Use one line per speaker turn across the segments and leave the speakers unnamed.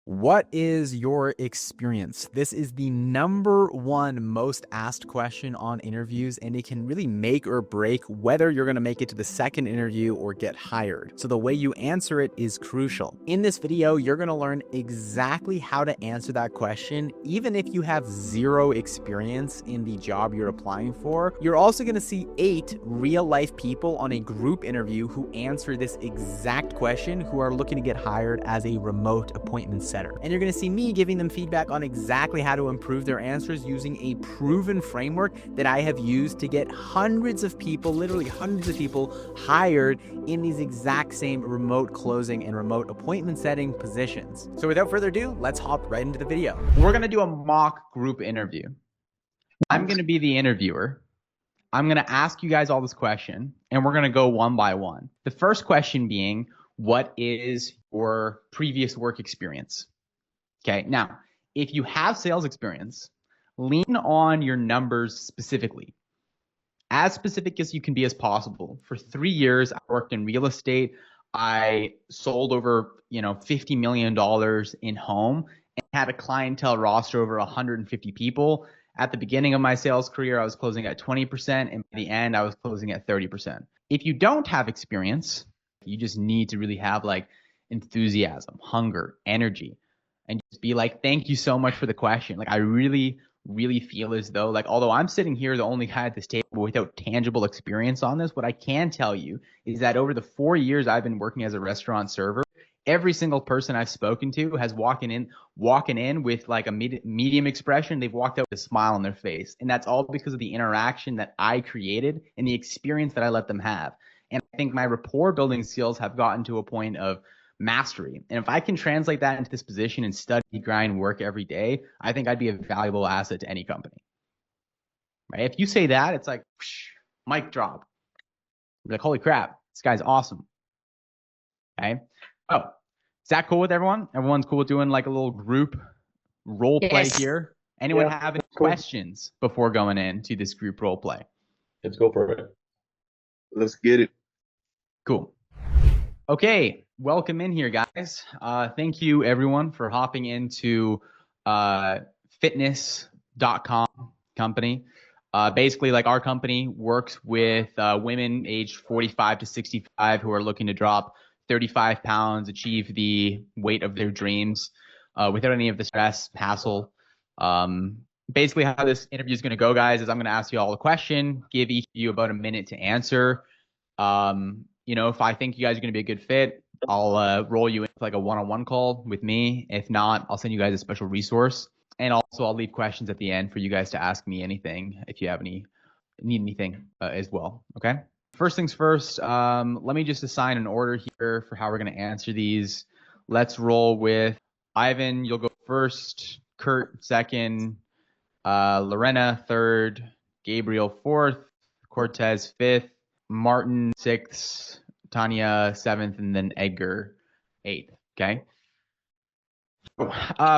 What is your experience? This is the number one most asked question on interviews, and it can really make or break whether you're going to make it to the second interview or get hired. So the way you answer it is crucial. In this video, you're going to learn exactly how to answer that question, even if you have zero experience in the job you're applying for. You're also going to see 8 real-life people on a group interview who answer this exact question, who are looking to get hired as a remote appointment setter. And you're going to see me giving them feedback on exactly how to improve their answers using a proven framework that I have used to get hundreds of people, literally hundreds of people, hired in these exact same remote closing and remote appointment setting positions. So without further ado, let's hop right into the video.
We're going to do a mock group interview. I'm going to be the interviewer. I'm going to ask you guys all this question, and we're going to go one by one. The first question being, what is your previous work experience? Okay, now, if you have sales experience, lean on your numbers specifically. As specific as you can be as possible. For 3 years, I worked in real estate. I sold over, $50 million in home and had a clientele roster over 150 people. At the beginning of my sales career, I was closing at 20%, and by the end, I was closing at 30%. If you don't have experience, you just need to really have enthusiasm, hunger, energy, and just be like, thank you so much for the question. I really feel as though, although I'm sitting here the only guy at this table without tangible experience on this, what I can tell you is that over the 4 years I've been working as a restaurant server, every single person I've spoken to has walking in with a medium expression. They've walked out with a smile on their face. And that's all because of the interaction that I created and the experience that I let them have. And I think my rapport building skills have gotten to a point of mastery. And if I can translate that into this position and study, grind, work every day, I think I'd be a valuable asset to any company. Right? If you say that, it's like, whoosh, mic drop. You're like, holy crap, this guy's awesome. Okay. Oh, is that cool with everyone? Everyone's cool with doing a little group role play here. Anyone have any questions before going into this group role play?
Let's go for it. Let's get it.
Cool. Okay, welcome in here, guys. Thank you, everyone, for hopping into fitness.com company. Basically, our company works with women aged 45 to 65 who are looking to drop 35 pounds, achieve the weight of their dreams without any of the stress, hassle. Basically, how this interview is going to go, guys, is I'm going to ask you all a question, give each of you about a minute to answer. If I think you guys are going to be a good fit, I'll roll you in with a one-on-one call with me. If not, I'll send you guys a special resource. And also, I'll leave questions at the end for you guys to ask me anything if you need anything as well. Okay. First things first, let me just assign an order here for how we're going to answer these. Let's roll with Ivan. You'll go first, Kurt second, Lorena third, Gabriel fourth, Cortez fifth, Martin sixth, Tanya seventh, and then Edgar eighth. Okay.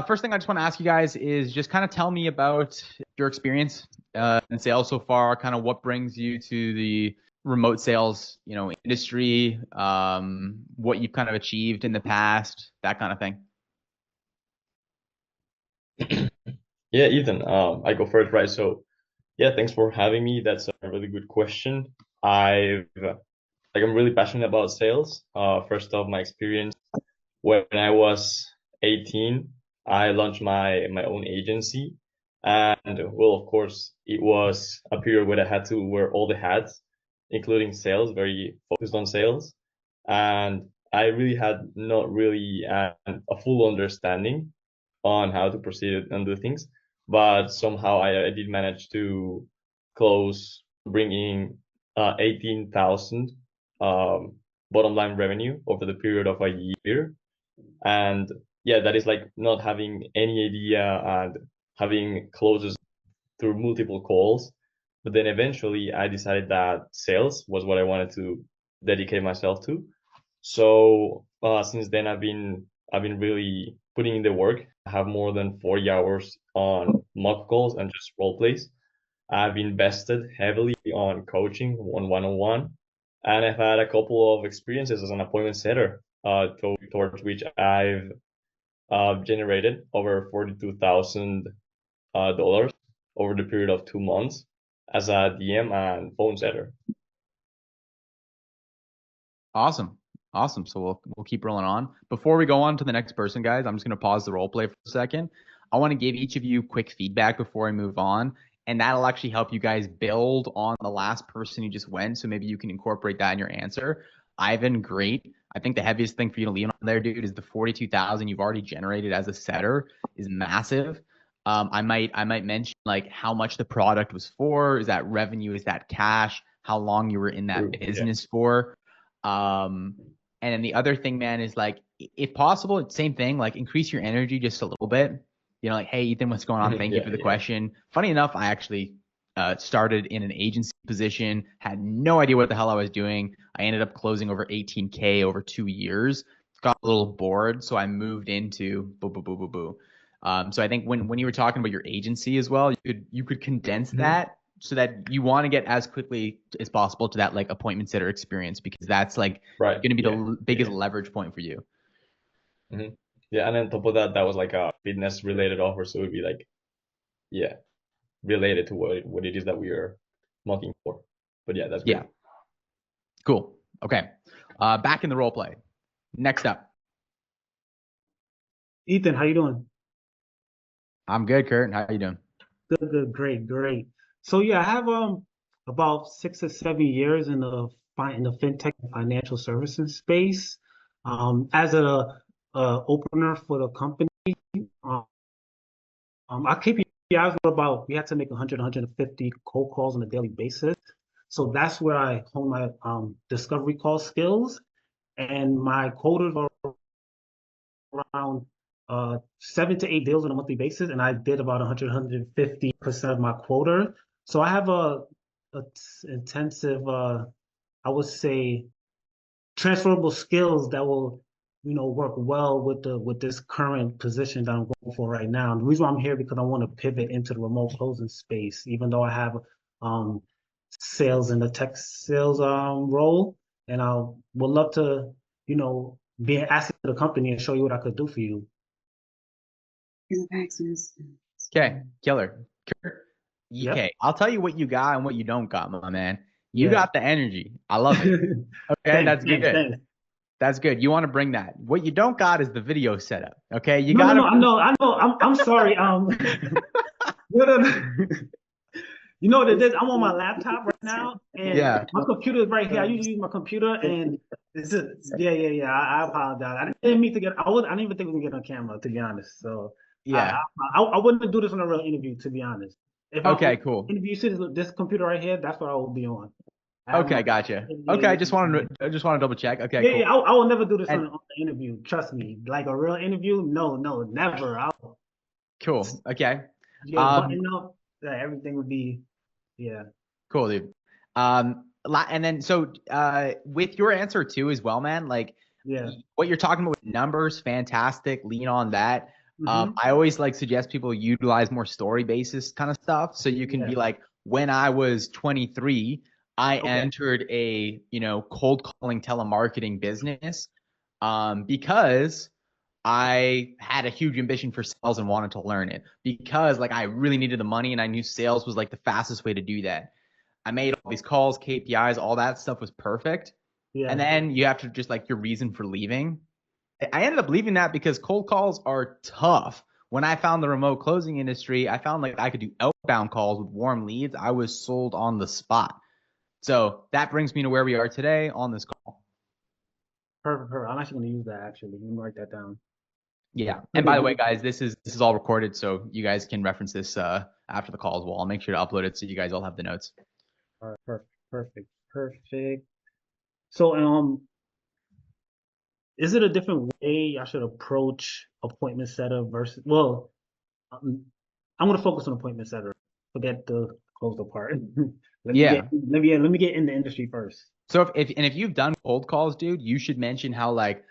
First thing I just want to ask you guys is just kind of tell me about your experience in sales so far, kind of what brings you to the remote sales, industry, what you've kind of achieved in the past, that kind of thing.
Yeah, Ethan, I go first, right? So yeah, thanks for having me. That's a really good question. I'm really passionate about sales. First off, my experience when I was 18, I launched my own agency. And well, of course, it was a period where I had to wear all the hats, including sales, very focused on sales. And I really had not really a full understanding on how to proceed and do things. But somehow I did manage to close, bringing 18,000 bottom line revenue over the period of a year. And yeah, that is not having any idea and having closes through multiple calls. But then eventually I decided that sales was what I wanted to dedicate myself to. So since then I've been really putting in the work. I have more than 40 hours on mock calls and just role plays. I've invested heavily on coaching one-on-one, and I've had a couple of experiences as an appointment setter, towards which I've generated over $42,000 over the period of 2 months as a DM and phone setter.
Awesome. Awesome. So we'll keep rolling on. Before we go on to the next person, guys, I'm just going to pause the role play for a second. I want to give each of you quick feedback before I move on, and that'll actually help you guys build on the last person who just went. So maybe you can incorporate that in your answer. Ivan, great. I think the heaviest thing for you to lean on there, dude, is the 42,000 you've already generated as a setter is massive. I might mention like how much the product was for. Is that revenue? Is that cash? How long you were in that business for? And then the other thing, man, is like, if possible, it's same thing, like increase your energy just a little bit. You know, like, hey, Ethan, what's going on? Thank you for the question. Funny enough, I actually started in an agency position, had no idea what the hell I was doing. I ended up closing over 18K over 2 years. Got a little bored, so I moved into boo boo boo boo boo. So I think when you were talking about your agency as well, you could condense that so that you want to get as quickly as possible to that like appointment setter experience, because that's like going to be the biggest leverage point for you.
Yeah, and on top of that, that was like a fitness related offer, so it would be like, yeah, related to what it is that we are looking for. But yeah, that's great.
Yeah. Cool. Okay. Back in the role play. Next up.
Ethan, how you doing?
I'm good, Kurt. How you doing?
Good, great. So yeah, I have about 6 or 7 years in the fintech and financial services space. As a opener for the company, our KPIs were about, we had to make 100, 150 cold calls on a daily basis. So that's where I hone my discovery call skills, and my quotas are around 7 to 8 deals on a monthly basis, and I did about 100, 150% of my quota. So I have a intensive, I would say, transferable skills that will, work well with this current position that I'm going for right now. And the reason why I'm here because I want to pivot into the remote closing space, even though I have sales in the tech sales role, and I would love to, be an asset to the company and show you what I could do for you.
Okay, killer.
Yep.
Okay, I'll tell you what you got and what you don't got, my man. You got the energy. I love it. Okay, that's good.
Thanks.
That's good. You want to bring that. What you don't got is the video setup. Okay, you
No,
got
no, I know. I'm sorry. You know what it is? I'm on my laptop right now, and my computer is right here. I usually use my computer, and it's just, yeah. I apologize. I didn't mean to I didn't even think we could get on camera, to be honest. So
yeah,
I wouldn't do this on a real interview, to be honest. If
cool.
Interview, you see this computer right here, that's what I will be on.
Okay, gotcha. Okay, I just wanted to double check. Okay,
cool. Yeah, I will never do this on an interview. Trust me, like a real interview, no, never.
Cool. Okay.
Yeah, button up, everything would be, yeah.
Cool, dude. And then so with your answer too as well, man, like what you're talking about with numbers, fantastic. Lean on that. I always like suggest people utilize more story basis kind of stuff. So you can be like, when I was 23, I entered a, cold calling telemarketing business because I had a huge ambition for sales and wanted to learn it, because like I really needed the money and I knew sales was like the fastest way to do that. I made all these calls, KPIs, all that stuff was perfect. Yeah. And then you have to just like your reason for leaving. I ended up leaving that because cold calls are tough. When I found the remote closing industry, I found like I could do outbound calls with warm leads. I was sold on the spot. So that brings me to where we are today on this call.
Perfect. I'm actually going to use that, actually. Let me write that down.
Yeah. And by the way, guys, this is all recorded, so you guys can reference this after the call as well. I'll make sure to upload it so you guys all have the notes.
All right, perfect. So, is it a different way I should approach appointment setter versus? Well, I'm going to focus on appointment setter. Forget the closed part. Let me get in the industry first.
So if you've done cold calls, dude, you should mention how like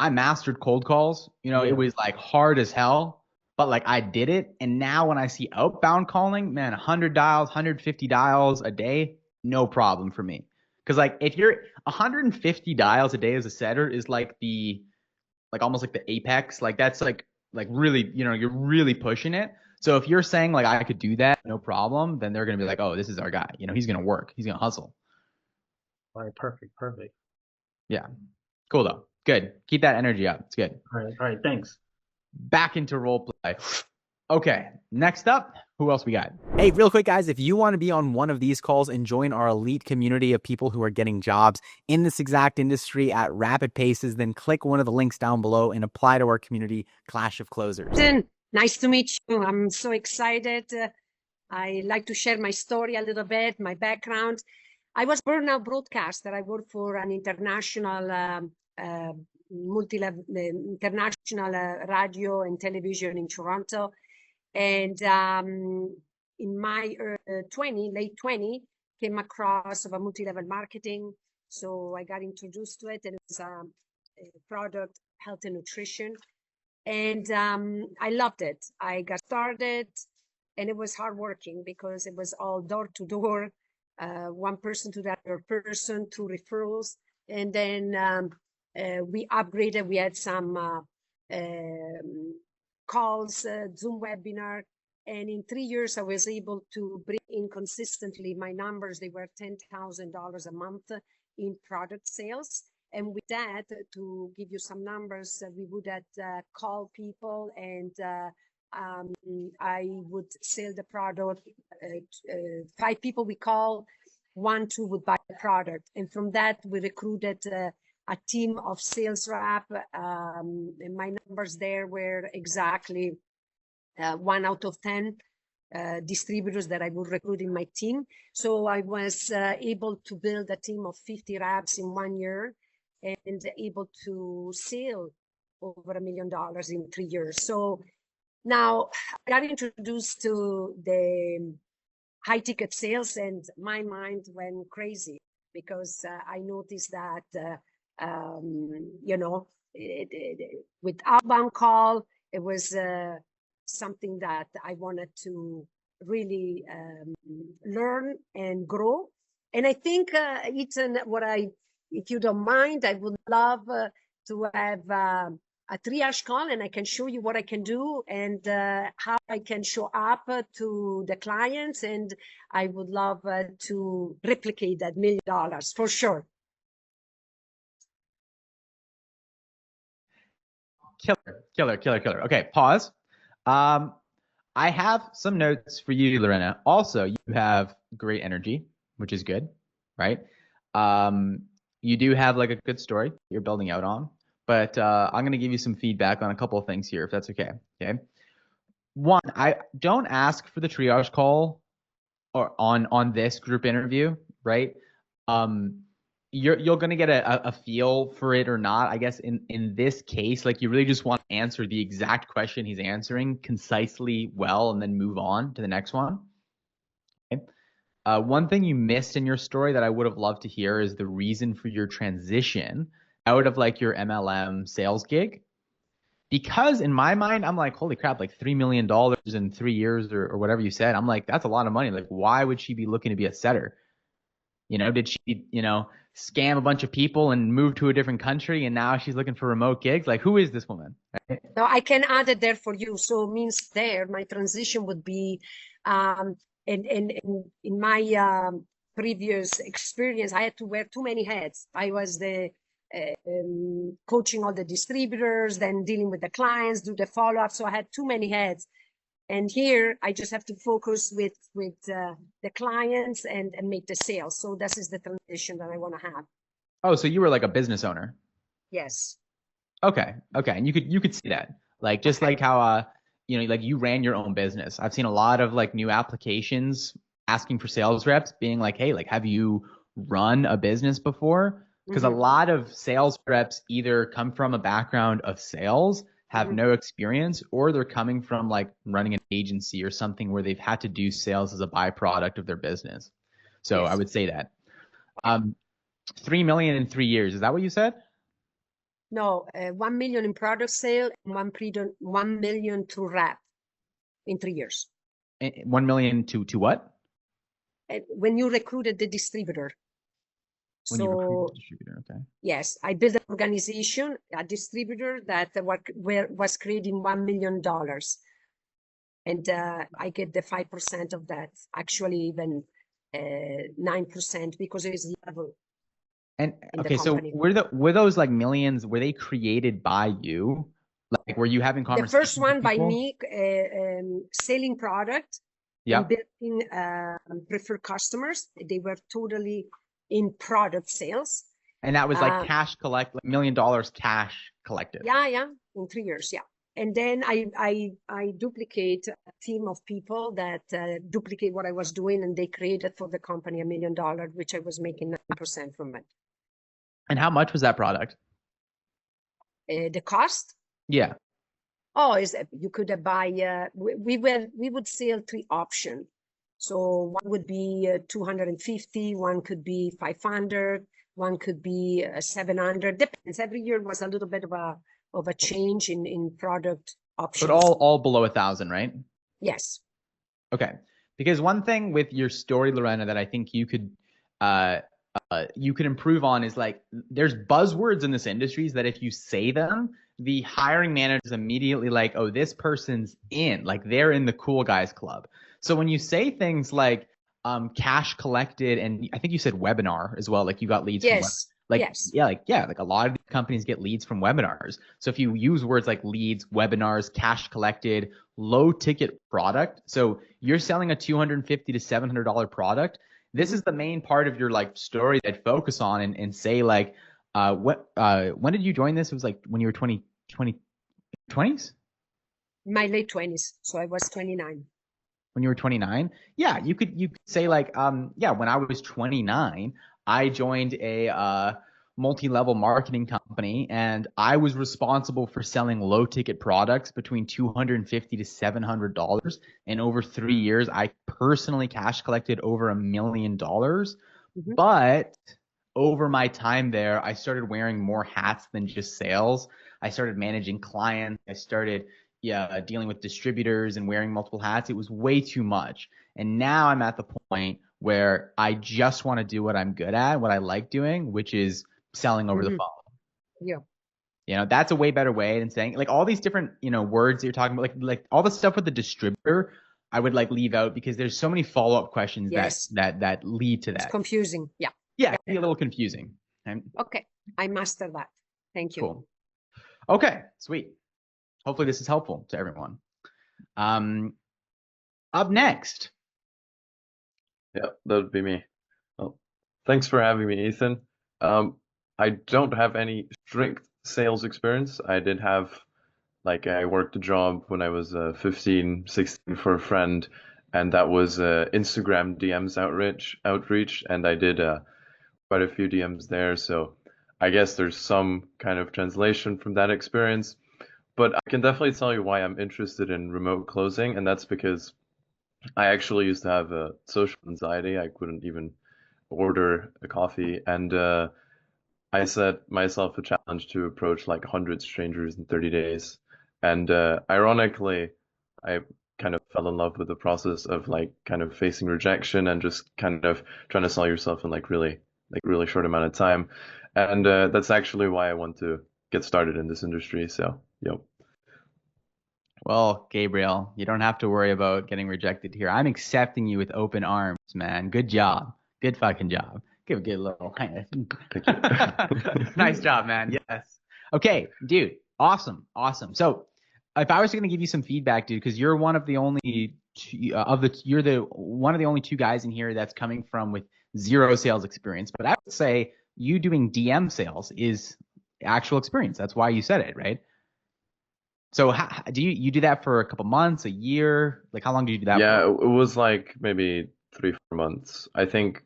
I mastered cold calls. It was like hard as hell, but like I did it. And now when I see outbound calling, man, 100 dials, 150 dials a day, no problem for me. Because like if you're 150 dials a day as a setter is like almost like the apex. Like that's like like really, you're really pushing it. So if you're saying like I could do that, no problem, then they're gonna be like, oh, this is our guy. He's gonna work. He's gonna hustle.
All right, perfect, perfect.
Yeah. Cool though. Good. Keep that energy up. It's good.
All right, thanks.
Back into role play. Okay. Next up, who else we got?
Hey, real quick, guys, if you want to be on one of these calls and join our elite community of people who are getting jobs in this exact industry at rapid paces, then click one of the links down below and apply to our community, Clash of Closers.
Nice to meet you. I'm so excited. I like to share my story a little bit, my background. I was burnout broadcaster. I worked for an international, multi-level, international radio and television in Toronto. And in my late 20, came across of a multi-level marketing. So I got introduced to it, and it was a product, health and nutrition. And I loved it. I got started, and it was hardworking because it was all door to door, one person to the other person, 2 referrals. And then we upgraded. We had some calls, Zoom webinar. And in 3 years, I was able to bring in consistently my numbers. They were $10,000 a month in product sales. And with that, to give you some numbers, we would call people, and I would sell the product. 5 people we call, 1, 2 would buy the product. And from that, we recruited a team of sales rep. And my numbers there were exactly 1 out of 10 distributors that I would recruit in my team. So I was able to build a team of 50 reps in 1 year, and able to sell over $1 million in 3 years. So now I got introduced to the high ticket sales, and my mind went crazy because I noticed that, with outbound call, it was something that I wanted to really learn and grow. And I think, Ethan, if you don't mind, I would love to have a triage call, and I can show you what I can do and how I can show up to the clients. And I would love to replicate that $1 million for sure.
Killer. Okay, pause. I have some notes for you, Lorena. Also, you have great energy, which is good, right? You do have like a good story you're building out on, but I'm going to give you some feedback on a couple of things here, if that's okay. Okay. 1, I don't ask for the triage call or on this group interview, right? You're going to get a feel for it or not. I guess in this case, like you really just want to answer the exact question he's answering concisely well, and then move on to the next one. Okay. One thing you missed in your story that I would have loved to hear is the reason for your transition out of like your MLM sales gig. Because in my mind, I'm like, holy crap, like $3 million in 3 years or whatever you said. I'm like, that's a lot of money. Like, why would she be looking to be a setter? Did she, scam a bunch of people and move to a different country, and now she's looking for remote gigs? Like, who is this woman? Right?
No, I can add it there for you. So it means there, my transition would be, in my previous experience, I had to wear too many hats. I was the coaching all the distributors, then dealing with the clients, do the follow-up. So I had too many hats. And here I just have to focus with the clients and make the sales. So this is the transition that I want to have.
Oh, so you were like a business owner?
Yes.
Okay. And you could see that, like, just like how like you ran your own business. I've seen a lot of like new applications asking for sales reps being like, hey, like, have you run a business before? Because a lot of sales reps either come from a background of sales, have no experience, or they're coming from like running an agency or something where they've had to do sales as a byproduct of their business. So yes. I would say that. 3 million in 3 years. Is that what you said?
No, 1 million in product sale, 1 million to rep in 3 years.
1 million to what?
When you recruited the distributor.
When you recruit
So
a distributor, okay.
yes, I built an organization, a distributor that was creating $1 million. And I get the 5% of that, actually even 9% because it is level
And
in the
okay, so
company.
were those like millions, were they created by you? Like were you having
The
conversations
first
with
one by
people?
me, selling product and
Yep.
building preferred customers. They were totally in product sales.
And that was like
Uh,
cash collect, like $1 million cash collected.
Yeah, in 3 years, yeah. And then I duplicate a team of people that duplicate what I was doing, and they created for the company $1 million, which I was making 9% from it.
And how much was that product?
The cost?
Yeah.
Oh, is that you could buy? We would sell three options. So one would be 250, one could be 500, one could be 700. Depends. Every year was a little bit of a change in product options.
But all below 1,000, right?
Yes.
Okay. Because one thing with your story, Lorena, that I think you could improve on is like there's buzzwords in this industry that if you say them, the hiring manager is immediately like, oh, this person's in, like they're in the cool guys club. So when you say things like cash collected, and I think you said webinar as well, like you got leads from
Yes.
like
Yes.
like a lot of these companies get leads from webinars. So if you use words like leads, webinars, cash collected, low ticket product, so you're selling a $250 to $700 product. This is the main part of your like story that I'd focus on and say like, when did you join this? It was like when you were 20s?
My late 20s. So I was 29.
When you were 29? Yeah, you could say like, yeah, when I was 29, I joined a multi-level marketing company and I was responsible for selling low ticket products between $250 to $700. And over 3 years, I personally cash collected over $1 million.
Mhm.
But over my time there, I started wearing more hats than just sales. I started managing clients. I started dealing with distributors and wearing multiple hats. It was way too much. And now I'm at the point where I just want to do what I'm good at, what I like doing, which is selling over the phone.
Yeah.
You know, that's a way better way than saying like all these different, words that you're talking about, like all the stuff with the distributor, I would like leave out because there's so many follow-up questions
Yes.
that lead to
It's
that.
confusing. Yeah.
Yeah, it can be a little confusing. Okay.
Okay. I mastered that. Thank you.
Cool. Okay, sweet. Hopefully this is helpful to everyone. Up next.
Yeah, that would be me. Well, thanks for having me, Ethan. I don't have any strict sales experience. I did have, like, I worked a job when I was 15, 16 for a friend, and that was Instagram DMs outreach, and I did quite a few DMs there. So I guess there's some kind of translation from that experience. But I can definitely tell you why I'm interested in remote closing, and that's because I actually used to have a social anxiety. I couldn't even order a coffee, and I set myself a challenge to approach like 100 strangers in 30 days. And ironically, I kind of fell in love with the process of like kind of facing rejection and just kind of trying to sell yourself in like really short amount of time. And that's actually why I want to get started in this industry. So, yep.
Well, Gabriel, you don't have to worry about getting rejected here. I'm accepting you with open arms, man. Good job. Good fucking job. Give a little kind of.
Thank you.
Nice job, man. Yes. Okay, dude. Awesome. So, if I was going to give you some feedback, dude, because you're one of the only one of the only two guys in here that's coming from with zero sales experience. But I would say you doing DM sales is actual experience. That's why you said it, right? So do you do that for a couple months, a year? Like how long do you do that
Yeah,
for?
it was like maybe 3, 4 months. I think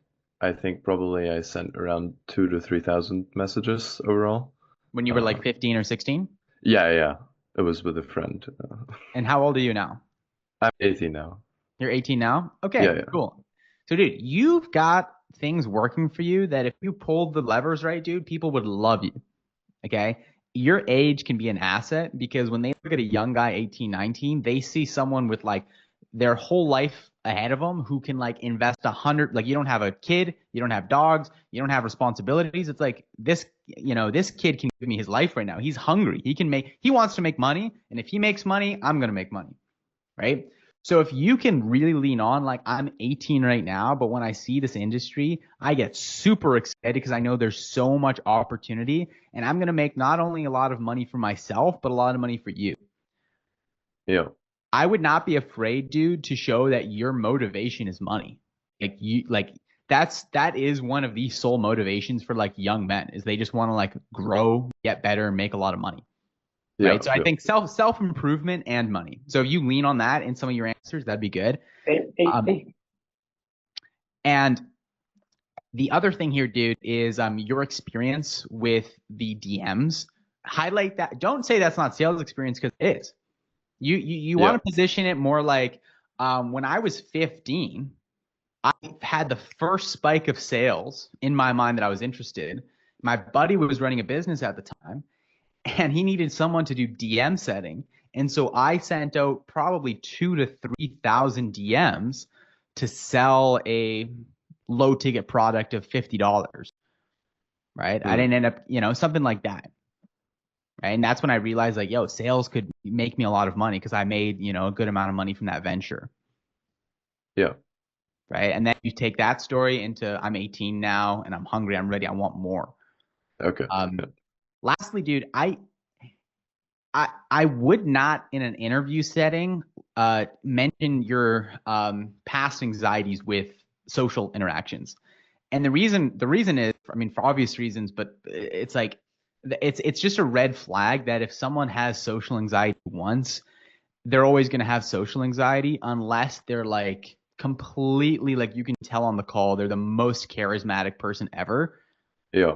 probably I sent around 2 to 3,000 messages overall.
When you were like 15 or 16?
Yeah. It was with a friend.
And how old are you now?
I'm 18 now.
You're 18 now? Okay,
Yeah.
cool. So dude, you've got things working for you that if you pulled the levers right, dude, people would love you. Okay? Your age can be an asset because when they look at a young guy, 18, 19, they see someone with like their whole life ahead of them who can like invest 100, like you don't have a kid, you don't have dogs, you don't have responsibilities. It's like this, this kid can give me his life right now. He's hungry. He wants to make money. And if he makes money, I'm going to make money. Right. So if you can really lean on, like I'm 18 right now, but when I see this industry, I get super excited because I know there's so much opportunity and I'm going to make not only a lot of money for myself, but a lot of money for you.
Yeah.
I would not be afraid, dude, to show that your motivation is money. That is one of the sole motivations for like young men is they just want to like grow, get better, and make a lot of money.
Yeah.
Right. So I think self improvement and money. So if you lean on that in some of your answers, that'd be good. And the other thing here, dude, is your experience with the DMs. Highlight that. Don't say that's not sales experience because it is. You want to position it more like when I was 15, I had the first spike of sales in my mind that I was interested. My buddy was running a business at the time, and he needed someone to do DM setting. And so I sent out probably 2,000 to 3,000 DMs to sell a low ticket product of $50. Right. I didn't end up, something like that. Right. And that's when I realized like, sales could make me a lot of money because I made, a good amount of money from that venture.
Yeah.
Right. And then you take that story into I'm 18 now and I'm hungry. I'm ready. I want more.
Okay.
Lastly, dude, I would not in an interview setting mention your past anxieties with social interactions. And the reason is, I mean, for obvious reasons, but it's like it's just a red flag that if someone has social anxiety once, they're always going to have social anxiety unless they're like completely like you can tell on the call they're the most charismatic person ever.
Yeah.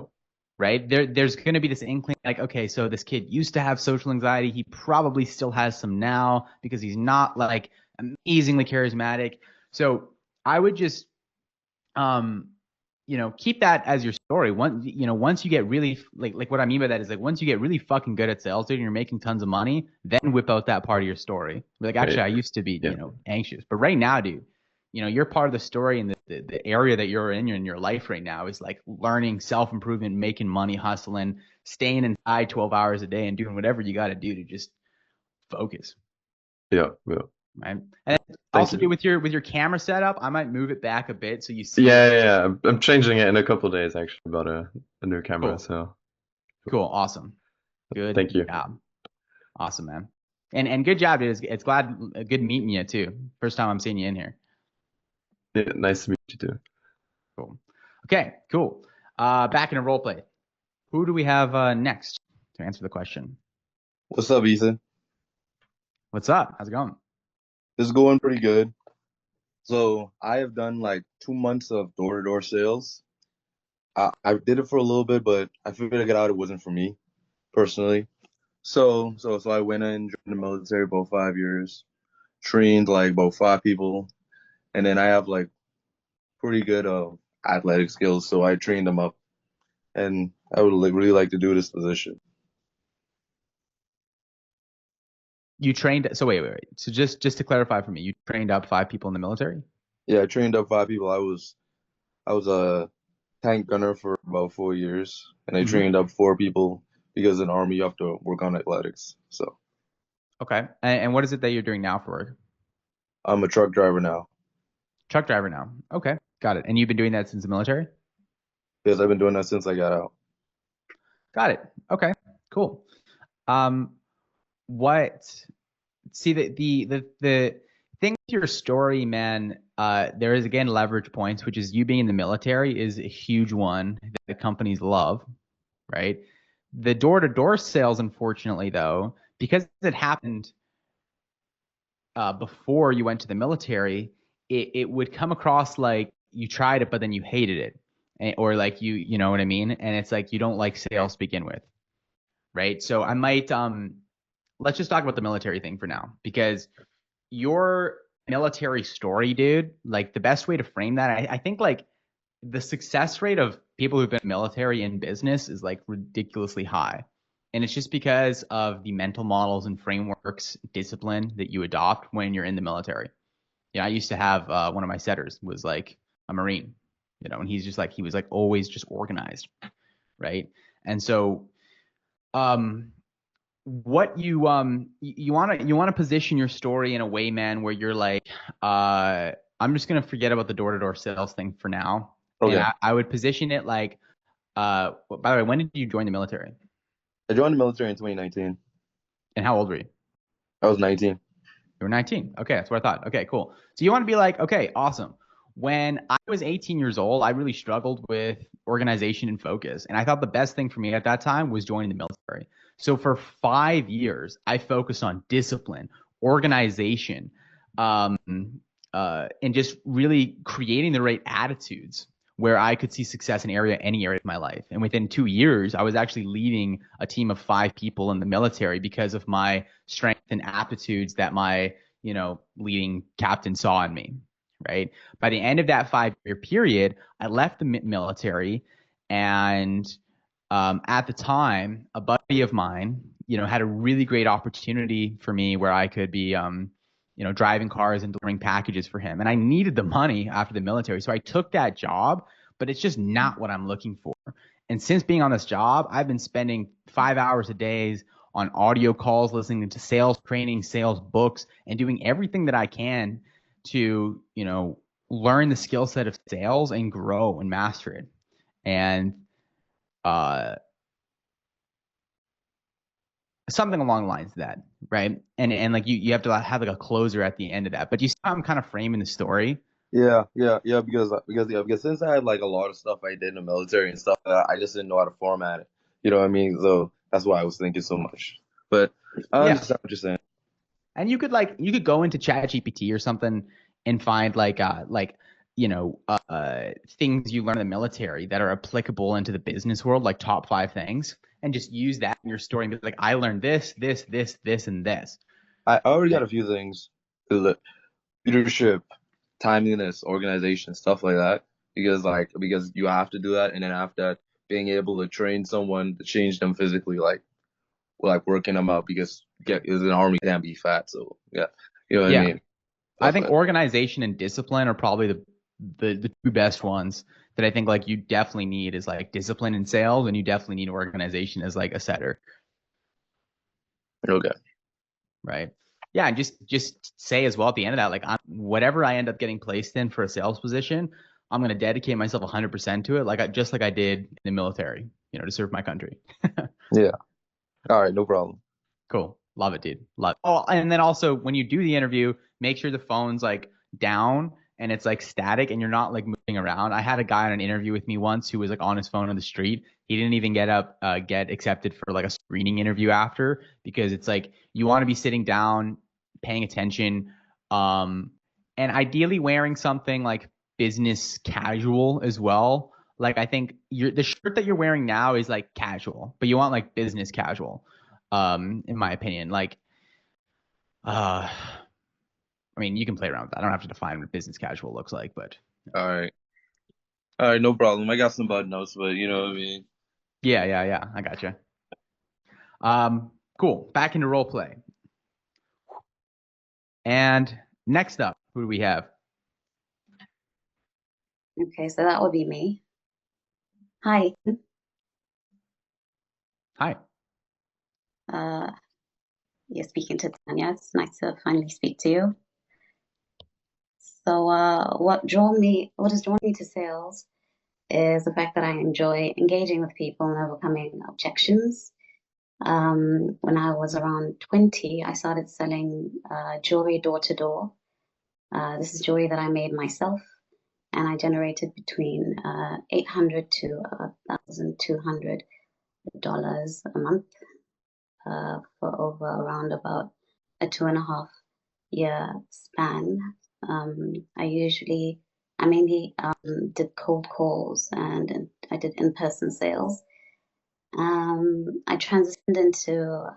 Right? There's going to be this inkling like, okay, so this kid used to have social anxiety. He probably still has some now because he's not like amazingly charismatic. So I would just, keep that as your story. Once you get really like what I mean by that is like once you get really fucking good at sales, dude, and you're making tons of money, then whip out that part of your story. Like, actually, I used to be, anxious, but right now, dude, you're part of the story and the area that you're in your life right now is like learning self-improvement, making money, hustling, staying inside 12 hours a day and doing whatever you got to do to just focus.
Yeah.
Right. And also do with your camera setup, I might move it back a bit so you see.
Yeah. I'm changing it in a couple of days actually about a new camera.
Cool.
So
cool. Awesome. Good.
Thank you.
Job. Awesome, man. And good job, dude. It's good meeting you too. First time I'm seeing you in here.
Yeah, nice to meet you too.
Cool. Okay, cool. Back in a role play. Who do we have next to answer the question?
What's up, Ethan?
What's up? How's it going?
It's going pretty good. So I have done like 2 months of door-to-door sales. I did it for a little bit, but I figured out it wasn't for me personally. So I went in, joined the military about 5 years, trained like about 5 people, and then I have like pretty good athletic skills, so I trained them up, and I would really like to do this position.
You trained. So wait. So just to clarify for me, you trained up 5 people in the military?
Yeah, I trained up 5 people. I was a tank gunner for about 4 years, and I trained up 4 people because in the Army you have to work on athletics. So.
Okay. And what is it that you're doing now for work?
I'm a truck driver now.
Truck driver now. Okay, got it. And you've been doing that since the military?
Yes, I've been doing that since I got out.
Got it. Okay, cool. The thing with your story, man, there is again leverage points, which is you being in the military is a huge one that the companies love, right? The door-to-door sales, unfortunately, though, because it happened before you went to the military, it would come across like you tried it, but then you hated it, or like you know what I mean? And it's like you don't like sales to begin with, right? So I might let's just talk about the military thing for now, because your military story, dude, like the best way to frame that, I think like the success rate of people who've been military in business is like ridiculously high. And it's just because of the mental models and frameworks, discipline that you adopt when you're in the military, I used to have one of my setters was like a Marine, and he was like always just organized, right? And so, what you want to position your story in a way, man, where you're like, I'm just gonna forget about the door-to-door sales thing for now, and
Okay.
I would position it like, by the way, when did you join the military,
I joined the military in 2019.
and how old were you?
I was 19.
You were 19. Okay, that's what I thought. Okay, cool. So you want to be like, okay, awesome. When I was 18 years old, I really struggled with organization and focus. And I thought the best thing for me at that time was joining the military. So for 5 years, I focused on discipline, organization, um, and just really creating the right attitudes where I could see success in any area of my life. And within 2 years, I was actually leading a team of 5 people in the military because of my strength and aptitudes that my, leading captain saw in me, right? By the end of that 5-year period, I left the military, and at the time, a buddy of mine, had a really great opportunity for me where I could be, driving cars and delivering packages for him. And I needed the money after the military. So I took that job, but it's just not what I'm looking for. And since being on this job, I've been spending 5 hours a day on audio calls, listening to sales training, sales books, and doing everything that I can to, learn the skill set of sales and grow and master it. And something along the lines of that, right? And like you have to have like a closer at the end of that. But you see how I'm kind of framing the story?
Yeah, because since I had like a lot of stuff I did in the military and stuff, I just didn't know how to format it. You know what I mean? So that's why I was thinking so much. But I
Yeah.
understand what you're saying.
And you could go into ChatGPT or something and find things you learn in the military that are applicable into the business world, like top 5 things, and just use that in your story and be like, I learned this, this, this, this, and this.
I already got a few things. Leadership, timeliness, organization, stuff like that. Because you have to do that, and then after that, being able to train someone to change them physically, like working them out, because as an army can't be fat. So yeah, you know what I
Yeah.
mean.
I think organization and discipline are probably the 2 best ones that I think like you definitely need is like discipline in sales, and you definitely need organization as like a setter.
Okay.
Right. Yeah, and just say as well at the end of that, like whatever I end up getting placed in for a sales position, I'm going to dedicate myself 100% to it, just like I did in the military, to serve my country.
Yeah. All right. No problem.
Cool. Love it, dude. Love it. Oh, and then also when you do the interview, make sure the phone's like down and it's like static and you're not like moving around. I had a guy on an interview with me once who was like on his phone on the street. He didn't even get accepted for like a screening interview after, because it's like you want to be sitting down, paying attention, and ideally wearing something like business casual as well. Like I think the shirt that you're wearing now is like casual, but you want like business casual. In my opinion, I mean, you can play around with that. I don't have to define what business casual looks like, but
All right. All right. No problem. I got some button notes, but you know what I mean.
yeah, I gotcha. Cool. Back into role play. And next up, who do we have?
Okay, so that would be me. Hi.
Hi.
You're speaking to Tanya. It's nice to finally speak to you. So, what has drawn me to sales is the fact that I enjoy engaging with people and overcoming objections. When I was around 20, I started selling jewelry door to door. This is jewelry that I made myself, and I generated between $800 to $1,200 a month for over around about a 2.5 year span. I mainly did cold calls, and I did in-person sales. I transitioned into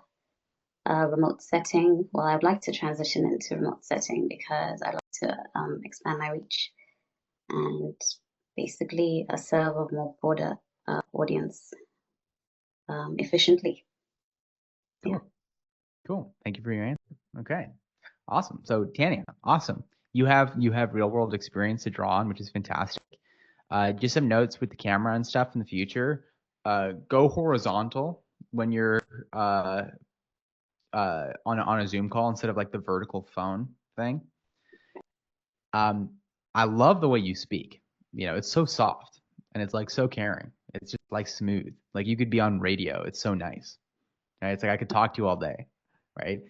a remote setting. Well, I'd like to transition into remote setting because I like to expand my reach and basically serve a more broader audience efficiently.
Cool.
Yeah.
Cool. Thank you for your answer. Okay. Awesome. So Tanya, awesome. You have real world experience to draw on, which is fantastic. Just some notes with the camera and stuff in the future. Go horizontal when you're on a Zoom call instead of like the vertical phone thing. I love the way you speak. You know, it's so soft and it's like so caring. It's just like smooth. Like you could be on radio. It's so nice. Right? It's like I could talk to you all day. Right?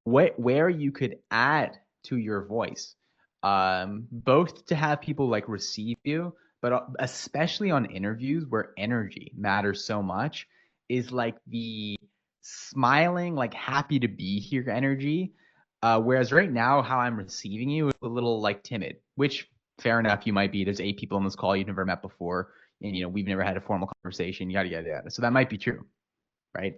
Where you could add to your voice, both to have people like receive you, but especially on interviews where energy matters so much, is like the smiling, like happy to be here energy. Whereas right now, how I'm receiving you is a little like timid, which fair enough, you might be. There's 8 people on this call you've never met before, and you know we've never had a formal conversation, yada yada yada. So that might be true, right?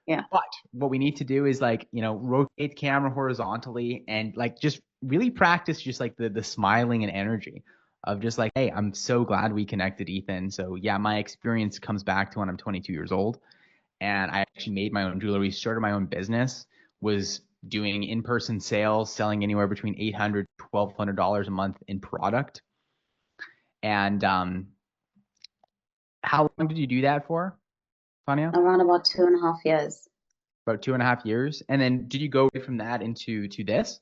Yeah.
But what we need to do is like, you know, rotate the camera horizontally and like just really practice just like the smiling and energy of just like, hey, I'm so glad we connected, Ethan. So yeah, my experience comes back to when I'm 22 years old and I actually made my own jewelry, started my own business, was doing in-person sales, selling anywhere between $800 to $1,200 a month in product. And how long did you do that for, Fania?
Around about 2.5 years.
About 2.5 years. And then did you go away from that into this?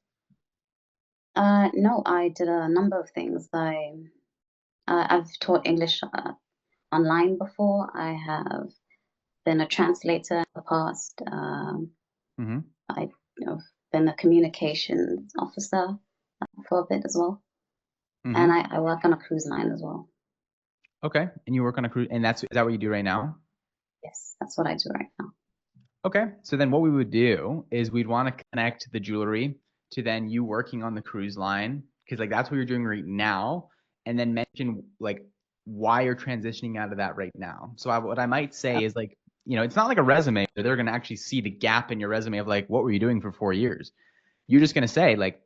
No, I did a number of things. I've taught English online before. I have been a translator in the past.
Mm-hmm.
I've been a communications officer for a bit as well.
Mm-hmm.
And I work on a cruise line as well.
Okay. And you work on a cruise, and is that what you do right now?
Yes, that's what I do right now.
Okay. So then what we would do is we'd want to connect the jewelry to then you working on the cruise line, because like that's what you're doing right now, and then mention like why you're transitioning out of that right now. So what I might say is like, you know, it's not like a resume. They're going to actually see the gap in your resume of like, what were you doing for 4 years? You're just going to say like,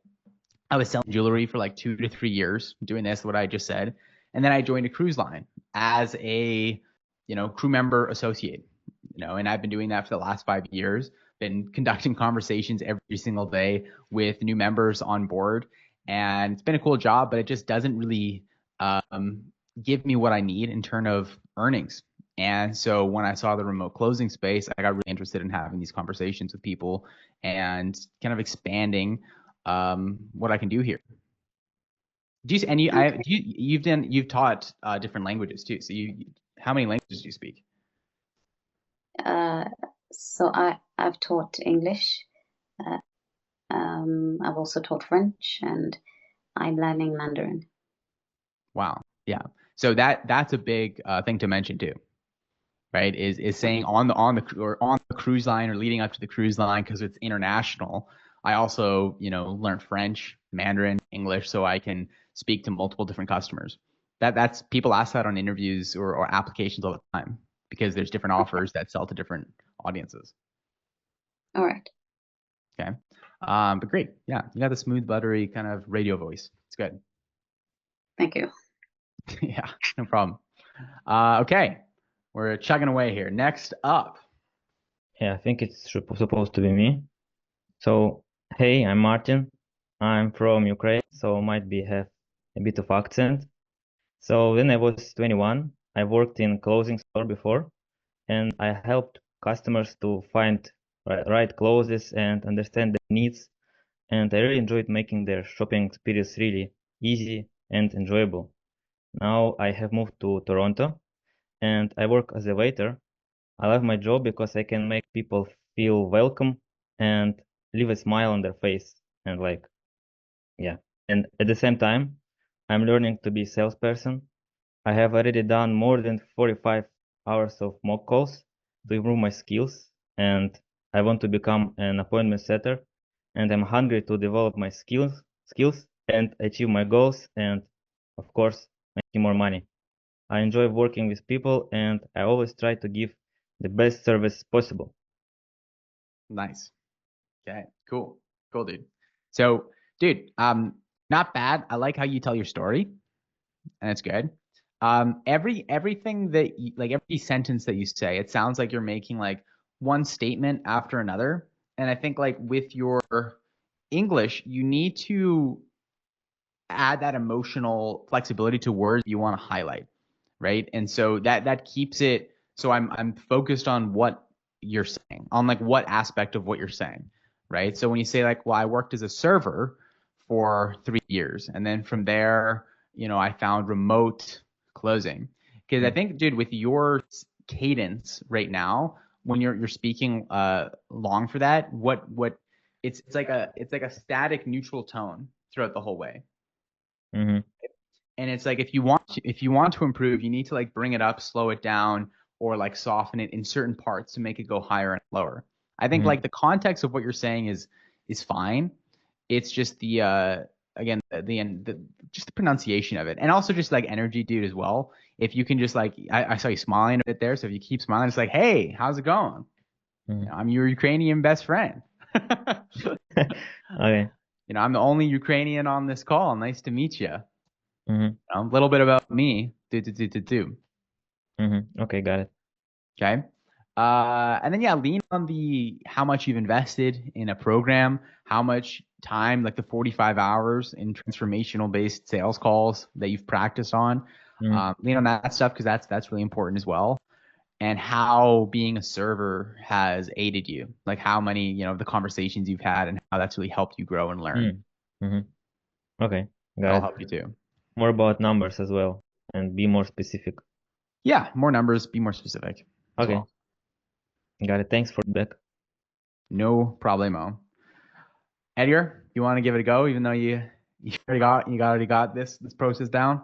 I was selling jewelry for like 2 to 3 years, doing this, what I just said. And then I joined a cruise line as a, you know, crew member associate, you know, and I've been doing that for the last 5 years, been conducting conversations every single day with new members on board. And it's been a cool job, but it just doesn't really give me what I need in terms of earnings. And so when I saw the remote closing space, I got really interested in having these conversations with people and kind of expanding what I can do here. You've taught different languages too. So how many languages do you speak?
So I've taught English. I've also taught French, and I'm learning Mandarin.
Wow. Yeah. So that's a big thing to mention too, right? Is saying on the cruise line or leading up to the cruise line, because it's international. I also, you know, learned French, Mandarin, English, so I can speak to multiple different customers. That's people ask that on interviews or applications all the time because there's different offers that sell to different audiences.
All right.
Okay. But great. Yeah, you got the smooth, buttery kind of radio voice. It's good.
Thank you.
Yeah, no problem. Okay, we're chugging away here. Next up.
Yeah, I think it's supposed to be me. So, hey, I'm Martin. I'm from Ukraine, so might have a bit of accent. So when I was 21, I worked in clothing store before, and I helped customers to find right clothes and understand their needs. And I really enjoyed making their shopping experience really easy and enjoyable. Now I have moved to Toronto, and I work as a waiter. I love my job because I can make people feel welcome and leave a smile on their face. And like, yeah. And at the same time, I'm learning to be a salesperson. I have already done more than 45 hours of mock calls to improve my skills, and I want to become an appointment setter. And I'm hungry to develop my skills and achieve my goals, and of course, making more money. I enjoy working with people, and I always try to give the best service possible.
Nice. Okay, cool, dude. So, dude, not bad. I like how you tell your story, and it's good. Everything that like every sentence that you say, it sounds like you're making like one statement after another. And I think like with your English, you need to add that emotional flexibility to words you want to highlight, right? And so that keeps it. So I'm focused on what you're saying, on like what aspect of what you're saying, right? So when you say like, well, I worked as a server for 3 years, and then from there, I found remote closing. Because I think, dude, with your cadence right now, when you're speaking long for that, what it's like a static neutral tone throughout the whole way.
Mm-hmm.
And it's like if you want to improve, you need to like bring it up, slow it down, or like soften it in certain parts to make it go higher and lower. I think
Mm-hmm.
like the context of what you're saying is fine. It's just the again the just the pronunciation of it, and also just like energy, dude, as well. If you can just like I saw you smiling a bit there, so if you keep smiling, it's like, hey, how's it going?
Mm-hmm.
I'm your Ukrainian best friend.
Okay.
I'm the only Ukrainian on this call. Nice to meet you.
Mm-hmm.
A little bit about me. Do.
Mm-hmm. Okay, got it.
Okay. And then yeah, lean on the how much you've invested in a program, how much time, like the 45 hours in transformational based sales calls that you've practiced on.
Mm-hmm.
Lean on that stuff because that's really important as well. And how being a server has aided you, like how many, the conversations you've had and how that's really helped you grow and learn.
Mm-hmm. Okay,
That'll
got it.
help you too.
More about numbers as well and be more specific.
Yeah, more numbers, be more specific as
Okay,
well.
got it. Thanks for that.
No problemo. Edgar, you want to give it a go, even though you already got this process down?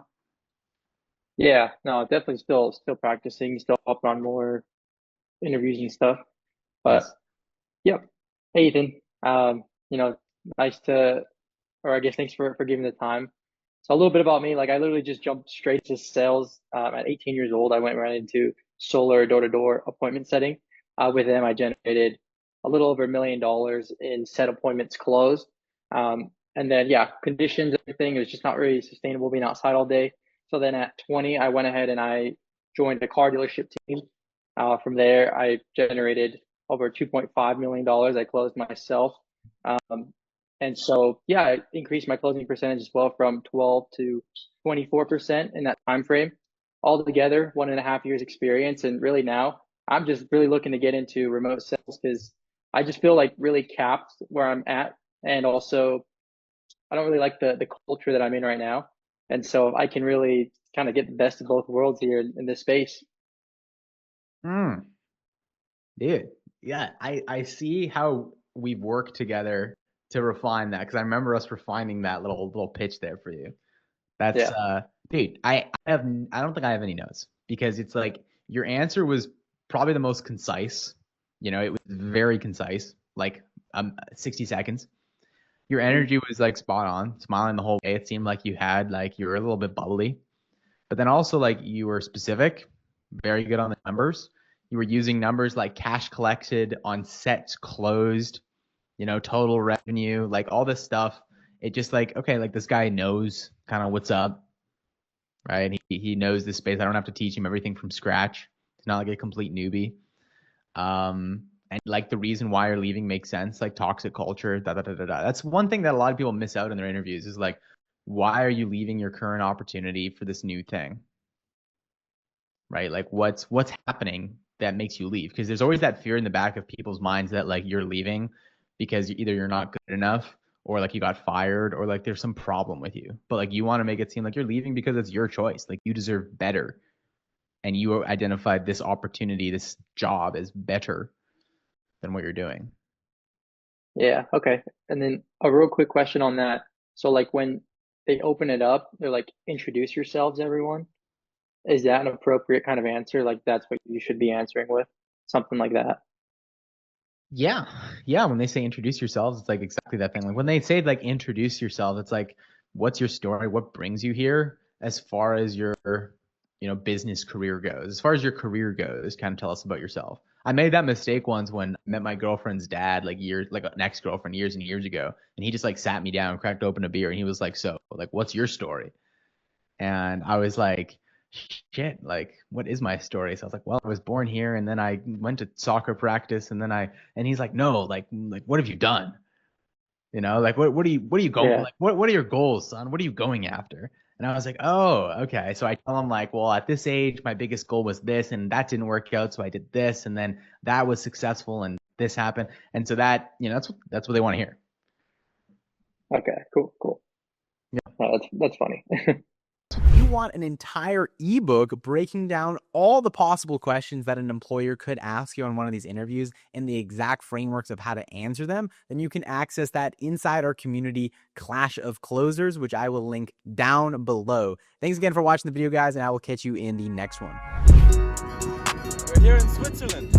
Yeah, no, definitely still practicing, still hopping on more interviews and stuff. But
Nice.
yep. Hey Ethan. Nice to or I guess thanks for giving the time. So a little bit about me, like I literally just jumped straight to sales. At 18 years old, I went right into solar door-to-door appointment setting. With them, I generated a little over $1 million in set appointments closed. And then yeah, conditions, everything, it was just not really sustainable being outside all day. So then at 20, I went ahead and I joined a car dealership team. From there, I generated over $2.5 million. I closed myself. And so, yeah, I increased my closing percentage as well from 12 to 24% in that time frame. Altogether, 1.5 years experience. And really now, I'm just really looking to get into remote sales because I just feel like really capped where I'm at. And also, I don't really like the culture that I'm in right now. And so I can really kind of get the best of both worlds here in this space.
Dude, yeah, I see how we've worked together to refine that because I remember us refining that little pitch there for you. That's
Yeah.
Dude, I don't think I have any notes because it's like your answer was probably the most concise. It was very concise, like 60 seconds. Your energy was like spot on, smiling the whole way. It seemed like you were a little bit bubbly, but then also like you were specific, very good on the numbers. You were using numbers like cash collected on sets closed, total revenue, like all this stuff. It just like, okay, like this guy knows kind of what's up, right? He knows this space. I don't have to teach him everything from scratch. It's not like a complete newbie. And like the reason why you're leaving makes sense, like toxic culture, da da da da da. That's one thing that a lot of people miss out in their interviews is like, why are you leaving your current opportunity for this new thing? Right? Like what's happening that makes you leave? Because there's always that fear in the back of people's minds that like you're leaving because either you're not good enough or like you got fired or like there's some problem with you. But like you want to make it seem like you're leaving because it's your choice. Like you deserve better. And you identified this opportunity, this job as better than what you're doing.
Yeah. Okay. And then a real quick question on that. So like when they open it up, they're like, introduce yourselves, everyone. Is that an appropriate kind of answer? Like that's what you should be answering with, something like that.
Yeah. Yeah. When they say introduce yourselves, it's like exactly that thing. Like when they say like introduce yourself, it's like, what's your story? What brings you here as far as your, business career goes? As far as your career goes, kind of tell us about yourself. I made that mistake once when I met my girlfriend's dad, like an ex-girlfriend years and years ago. And he just like sat me down, cracked open a beer, and he was like, so like, what's your story? And I was like, shit, like, what is my story? So I was like, well, I was born here and then I went to soccer practice and he's like, no, like, what have you done? You know, like what are you going
Yeah.
like what are your goals, son? What are you going after? And I was like, oh, okay. So I tell them like, well, at this age, my biggest goal was this, and that didn't work out, so I did this, and then that was successful, and this happened, and so that that's what they want to hear.
Okay. Cool.
Yeah.
That's funny.
You want an entire ebook breaking down all the possible questions that an employer could ask you on one of these interviews and the exact frameworks of how to answer them, then you can access that inside our community Clash of Closers, which I will link down below. Thanks again for watching the video, guys, and I will catch you in the next one.
We're here in Switzerland.